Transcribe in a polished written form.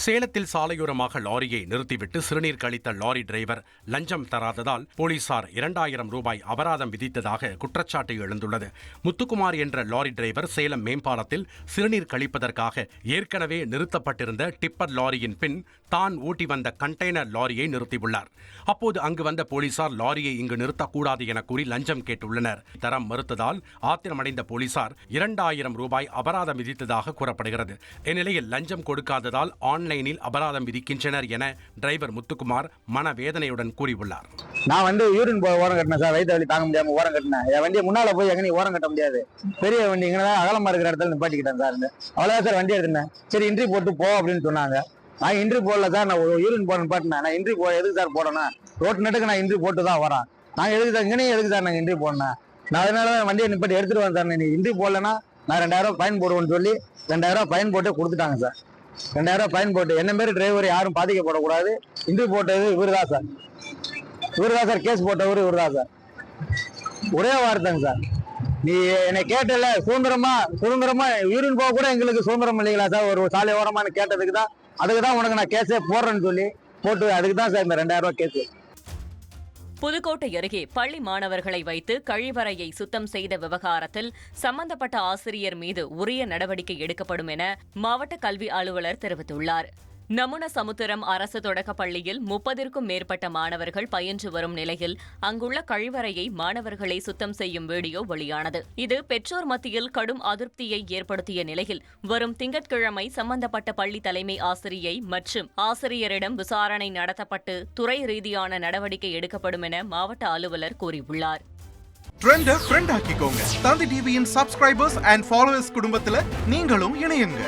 சேலத்தில் சாலையோரமாக லாரியை நிறுத்திவிட்டு சிறுநீர் கழித்த லாரி டிரைவர் லஞ்சம் தராததால் போலீசார் 2000 ரூபாய் அபராதம் விதித்ததாக குற்றச்சாட்டு எழுந்துள்ளது. முத்துக்குமார் என்ற லாரி டிரைவர் சேலம் மேம்பாலத்தில் சிறுநீர் கழிப்பதற்காக ஏற்கனவே நிறுத்தப்பட்டிருந்த டிப்பர் லாரியின் பின் தான் ஓட்டி வந்த கண்டெய்னர் லாரியை நிறுத்தியுள்ளார். அப்போது அங்கு வந்த போலீசார் லாரியை இங்கு நிறுத்தக்கூடாது என கூறி லஞ்சம் கேட்டுள்ளனர். தரம் மறுத்ததால் ஆத்திரமடைந்த போலீசார் 2000 ரூபாய் அபராதம் விதித்ததாக கூறப்படுகிறது. இந்நிலையில் லஞ்சம் கொடுக்காததால் ஆன்லைனில் அபராதம் விதிக்கின்றனர் என டிரைவர் முத்துக்குமார் மனவேதனையுடன் கூறியுள்ளார். நான் யூரின் ஓரம் கட்டினேன் சார். வயிற்று வலி தாங்க முடியாம ஓரம் கட்டினேன். என் வண்டியை முன்னால போய் எங்க ஓரம் கட்ட முடியாது. பெரிய வண்டி இங்கே அகலமா இருக்கிற இடத்துல நிப்பாட்டிக்கிட்டேன் சார். அவ்வளவுதான் சார் வண்டி எடுத்துனேன். சரி இன்ட்ரி போட்டு போ அப்படின்னு சொன்னாங்க. நான் இன்ட்ரி போடல சார். நான் யூரின் போட நிப்பாட்டினேன். நான் இன்ட்ரி எதுக்கு சார் போடணும்? ரோட்டு நட்டுக்கு நான் இன்ட்ரி போட்டு தான் வரேன். நான் எதுக்கு சார் இங்கேயும் எதுக்கு சார் நாங்கள் இன்ட்ரி போடணும்? நான் அதனால வண்டியை நிப்பாட்டி எடுத்துட்டு வரேன் சார். நீ இன்ட்ரி போடலன்னா நான் 2000 ஃபைன் போடுவேன்னு சொல்லி 2000 ஃபைன் போட்டு கொடுத்துட்டாங்க சார். 2000 ஃபைன் போட்டு என்ன மாரி டிரைவர் யாரும் பாதிக்கப்படக்கூடாது. இன்ட்ரி போட்டது இவர் தான் சார். கேஸ் போட்டவர் இவர் தான் சார். ஒரே வார்த்தைங்க சார். நீ என்னை கேட்டல சுதந்திரமா யூரின் போக கூட எங்களுக்கு சுதந்திரம் இல்லைங்களா சார்? ஒரு சாலை ஓரமா கேட்டதுக்கு தான், அதுக்கு தான் உனக்கு நான் கேஸே போடுறேன்னு சொல்லி போட்டு அதுக்கு தான் சார் இந்த 2000 ரூபாய் கேஸ். புதுக்கோட்டை அருகே பள்ளி மாணவர்களை வைத்து கழிவறையை சுத்தம் செய்த விவகாரத்தில் சம்பந்தப்பட்ட ஆசிரியர் மீது உரிய நடவடிக்கை எடுக்கப்படும் என மாவட்ட கல்வி அலுவலர் தெரிவித்துள்ளார். நமுனசமுத்திரம் அரசு தொடக்கப் பள்ளியில் 30க்கும் மேற்பட்ட மாணவர்கள் பயின்று வரும் நிலையில் அங்குள்ள கழிவறையை மாணவர்களை சுத்தம் செய்யும் வீடியோ வெளியானது. இது பெற்றோர் மத்தியில் கடும் அதிருப்தியை ஏற்படுத்திய நிலையில் வரும் திங்கட்கிழமை சம்பந்தப்பட்ட பள்ளி தலைமை ஆசிரியை மற்றும் ஆசிரியரிடம் விசாரணை நடத்தப்பட்டு துறை ரீதியான நடவடிக்கை எடுக்கப்படும் என மாவட்ட அலுவலர் கூறியுள்ளார். ட்ரெண்டை ஃப்ரெண்ட் ஆக்கிக்கோங்க. தந்தி டிவியின் சப்ஸ்கிரைபர்ஸ் அண்ட் ஃபாலோவர்ஸ் குடும்பத்தில் நீங்களும் இணையுங்க.